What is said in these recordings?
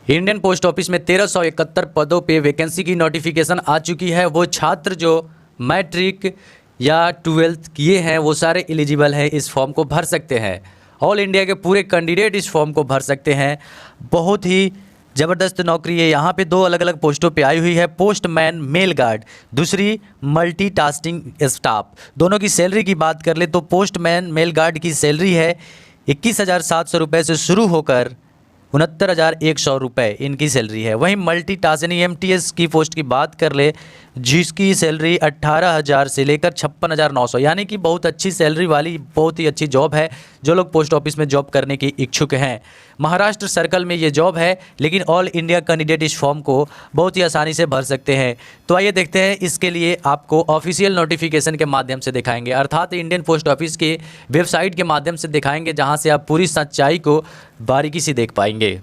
Indian post office में 1371 पदों पे वैकेंसी की नोटिफिकेशन आ चुकी है। वो छात्र जो मैट्रिक या 12th किए हैं वो सारे एलिजिबल हैं, इस फॉर्म को भर सकते हैं। ऑल इंडिया के पूरे कैंडिडेट इस फॉर्म को भर सकते हैं। बहुत ही ज़बरदस्त नौकरी है। यहाँ पे दो अलग अलग पोस्टों पे आई हुई है, पोस्टमैन मेल गार्ड, दूसरी मल्टीटास्किंग स्टाफ। दोनों की सैलरी की बात कर ले तो पोस्टमैन मेल गार्ड की सैलरी है 21,700 रुपये से शुरू होकर 69,100 रुपये इनकी सैलरी है। वहीं मल्टीटास्क यानी MTS की पोस्ट की बात कर ले जिसकी सैलरी 18,000 से लेकर 56,900, यानी कि बहुत अच्छी सैलरी वाली बहुत ही अच्छी जॉब है जो लोग पोस्ट ऑफिस में जॉब करने की इच्छुक हैं। महाराष्ट्र सर्कल में ये जॉब है, लेकिन ऑल इंडिया कैंडिडेट इस फॉर्म को बहुत ही आसानी से भर सकते हैं। तो आइए देखते हैं, इसके लिए आपको ऑफिशियल नोटिफिकेशन के माध्यम से दिखाएंगे, अर्थात इंडियन पोस्ट ऑफिस के वेबसाइट के माध्यम से दिखाएंगे, जहां से आप पूरी सच्चाई को बारीकी से देख पाएंगे।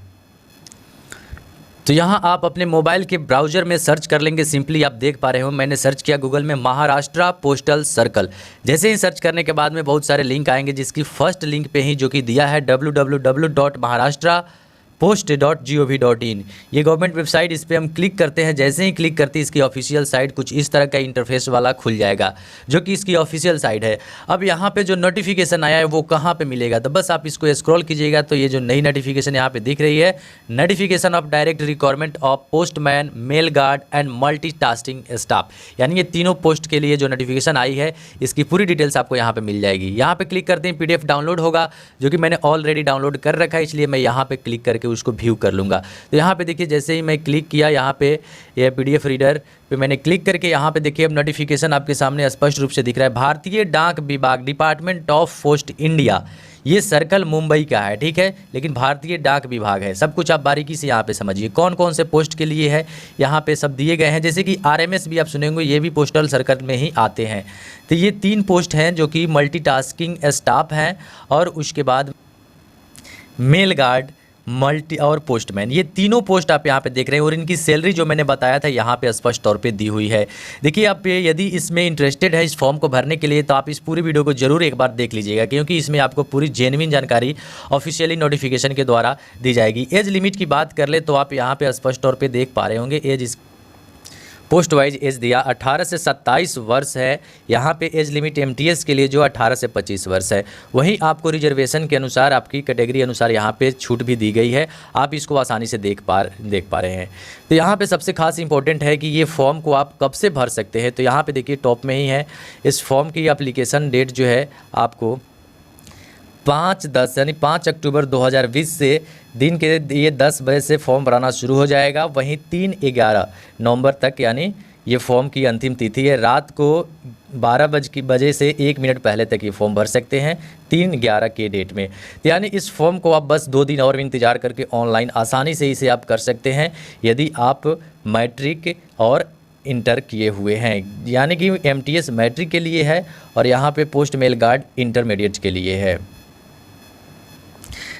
तो यहाँ आप अपने मोबाइल के ब्राउज़र में सर्च कर लेंगे। सिंपली आप देख पा रहे हो मैंने सर्च किया गूगल में महाराष्ट्र पोस्टल सर्कल। जैसे ही सर्च करने के बाद में बहुत सारे लिंक आएंगे, जिसकी फर्स्ट लिंक पे ही जो कि दिया है www.maharashtrapost.gov.in, ये गवर्नमेंट वेबसाइट। इस पर हम क्लिक करते हैं। जैसे ही क्लिक करते हैं इसकी ऑफिशियल साइट कुछ इस तरह का इंटरफेस वाला खुल जाएगा, जो कि इसकी ऑफिशियल साइट है। अब यहाँ पे जो नोटिफिकेशन आया है वो कहाँ पे मिलेगा, तो बस आप इसको स्क्रॉल कीजिएगा तो ये जो नई नोटिफिकेशन यहाँ पे दिख रही है, notification of direct requirement of postman mail guard and multitasking staff, यानी ये तीनों पोस्ट के लिए जो नोटिफिकेशन आई है इसकी पूरी डिटेल्स आपको यहाँ पे मिल जाएगी। यहाँ पे क्लिक करते हैं PDF डाउनलोड होगा, जो कि मैंने ऑलरेडी डाउनलोड कर रखा है, इसलिए मैं यहाँ पे क्लिक करके उसको व्यू कर लूँगा। तो यहाँ पे देखिए जैसे ही मैं क्लिक किया यहाँ पे ये PDF रीडर पे मैंने क्लिक करके यहाँ पे देखिए अब नोटिफिकेशन आपके सामने स्पष्ट रूप से दिख रहा है। भारतीय डाक विभाग, डिपार्टमेंट ऑफ पोस्ट इंडिया, ये सर्कल मुंबई का है, ठीक है, लेकिन भारतीय डाक विभाग है। सब कुछ आप बारीकी से यहाँ पे समझिए कौन कौन से पोस्ट के लिए है, यहाँ पे सब दिए गए हैं। जैसे कि RMS भी आप सुनेंगे, ये भी पोस्टल सर्कल में ही आते हैं। तो ये 3 पोस्ट हैं जो कि मल्टीटास्किंग स्टाफ हैं, और उसके बाद मेल गार्ड, मल्टी और पोस्टमैन, ये तीनों पोस्ट आप यहाँ पे देख रहे हैं। और इनकी सैलरी जो मैंने बताया था यहाँ पे स्पष्ट तौर पे दी हुई है। देखिए आप यदि इसमें इंटरेस्टेड है इस फॉर्म को भरने के लिए, तो आप इस पूरी वीडियो को जरूर एक बार देख लीजिएगा, क्योंकि इसमें आपको पूरी जेन्युइन जानकारी ऑफिशियली नोटिफिकेशन के द्वारा दी जाएगी। एज लिमिट की बात कर ले तो आप यहाँ पे स्पष्ट तौर पर देख पा रहे होंगे, एज पोस्ट वाइज एज दिया 18 से 27 वर्ष है। यहाँ पे एज लिमिट MTS के लिए जो 18 से 25 वर्ष है। वहीं आपको रिजर्वेशन के अनुसार आपकी कैटेगरी अनुसार यहाँ पे छूट भी दी गई है, आप इसको आसानी से देख पा रहे हैं। तो यहाँ पे सबसे खास इंपॉर्टेंट है कि ये फॉर्म को आप कब से भर सकते हैं। तो यहाँ पे देखिए टॉप में ही है, इस फॉर्म की एप्लीकेशन डेट जो है आपको 5/10 यानी 5 अक्टूबर 2020 से दिन के ये 10 बजे से फॉर्म भराना शुरू हो जाएगा। वहीं 3/11 नवंबर तक यानी ये फॉर्म की अंतिम तिथि है। रात को 12 बजे से 1 मिनट पहले तक ये फॉर्म भर सकते हैं 3/11 के डेट में। यानी इस फॉर्म को आप बस 2 दिन और इंतज़ार करके ऑनलाइन आसानी से इसे आप कर सकते हैं, यदि आप मैट्रिक और इंटर किए हुए हैं। यानी कि MTS मैट्रिक के लिए है और यहाँ पे पोस्ट मेल गार्ड इंटरमीडिएट के लिए है।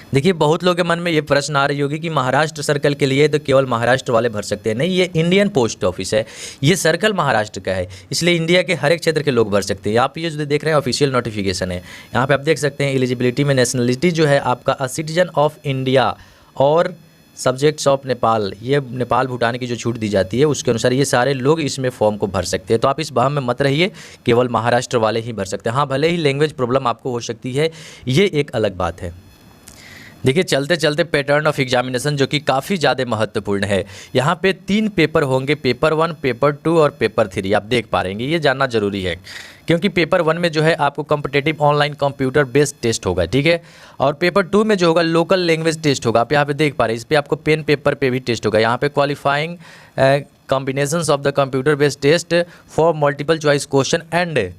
देखिए बहुत लोगों के मन में ये प्रश्न आ रही होगी कि महाराष्ट्र सर्कल के लिए तो केवल महाराष्ट्र वाले भर सकते हैं। नहीं, ये इंडियन पोस्ट ऑफिस है, ये सर्कल महाराष्ट्र का है, इसलिए इंडिया के हर एक क्षेत्र के लोग भर सकते हैं। आप ये जो देख रहे हैं ऑफिशियल नोटिफिकेशन है, यहाँ पे आप देख सकते हैं एलिजिबिलिटी में नेशनलिटी जो है आपका सिटीजन ऑफ इंडिया और सब्जेक्ट्स ऑफ नेपाल, ये नेपाल भूटान की जो छूट दी जाती है उसके अनुसार ये सारे लोग इसमें फॉर्म को भर सकते हैं। तो आप इस वहम में मत रहिए, केवल महाराष्ट्र वाले ही भर सकते हैं। हाँ, भले ही लैंग्वेज प्रॉब्लम आपको हो सकती है, ये एक अलग बात है। देखिए चलते चलते पैटर्न ऑफ एग्जामिनेशन जो कि काफ़ी ज़्यादा महत्वपूर्ण है। यहाँ पे 3 पेपर होंगे, पेपर 1, पेपर 2 और पेपर 3। आप देख पा रहे हैं, ये जानना जरूरी है, क्योंकि पेपर 1 में जो है आपको competitive online computer based test होगा, ठीक है, और पेपर 2 में जो होगा लोकल लैंग्वेज टेस्ट होगा। आप यहाँ पे देख पा रहे हैं, इस पर आपको पेन पेपर पे भी टेस्ट होगा। यहाँ पे qualifying combinations of the computer based test for multiple choice question and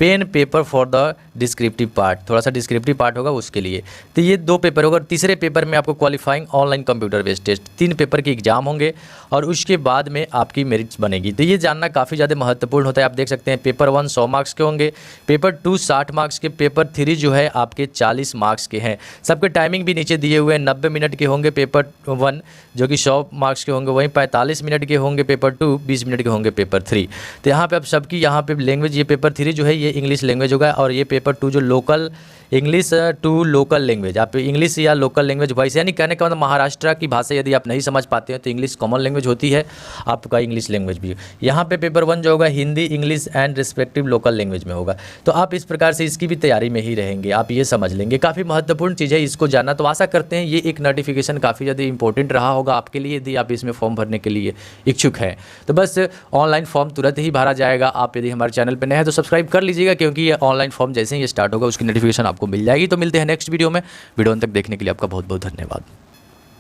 pen paper for the descriptive part, थोड़ा सा डिस्क्रिप्टिव पार्ट होगा उसके लिए। तो ये 2 पेपर होगा। तीसरे पेपर में आपको qualifying online computer based test, 3 paper के एग्जाम होंगे और उसके बाद में आपकी मेरिट्स बनेगी। तो ये जानना काफ़ी ज़्यादा महत्वपूर्ण होता है। आप देख सकते हैं पेपर 1 100 मार्क्स के होंगे, पेपर 2 60 मार्क्स के, पेपर 3 जो है आपके 40 मार्क्स के हैं। सबके टाइमिंग भी नीचे दिए हुए हैं, 90 मिनट के होंगे पेपर 1 जो कि 100 मार्क्स के होंगे, वहीं 45 मिनट के होंगे पेपर 2, 20 मिनट के होंगे पेपर 3। तो यहाँ पे अब सबकी यहाँ पे लैंग्वेज, ये पेपर 3 जो है ये इंग्लिश लैंग्वेज होगा और ये पेपर 2 जो local English to local language, आप इंग्लिश या लोकल लैंग्वेज वॉइस, यानी कहने का मतलब महाराष्ट्र की भाषा यदि आप नहीं समझ पाते हैं तो इंग्लिश कॉमन लैंग्वेज होती है, आपका इंग्लिश लैंग्वेज भी। यहाँ पे पेपर 1 जो होगा Hindi, English and respective local language में होगा। तो आप इस प्रकार से इसकी भी तैयारी में ही रहेंगे, आप ये समझ लेंगे। काफ़ी महत्वपूर्ण चीज़ है, इसको जानना। तो आशा करते हैं ये एक नोटिफिकेशन काफ़ी ज़्यादा इंपॉर्टेंट रहा होगा आपके लिए, यदि आप इसमें फॉर्म भरने के लिए इच्छुक हैं। तो बस ऑनलाइन फॉर्म तुरंत ही भरा जाएगा। आप यदि हमारे चैनल पर नए हैं तो सब्सक्राइब कर लीजिएगा, क्योंकि ये ऑनलाइन फॉर्म जैसे ही स्टार्ट होगा उसकी नोटिफिकेशन आपको मिल जाएगी। तो मिलते हैं नेक्स्ट वीडियो में। वीडियो अंत तक देखने के लिए आपका बहुत बहुत धन्यवाद।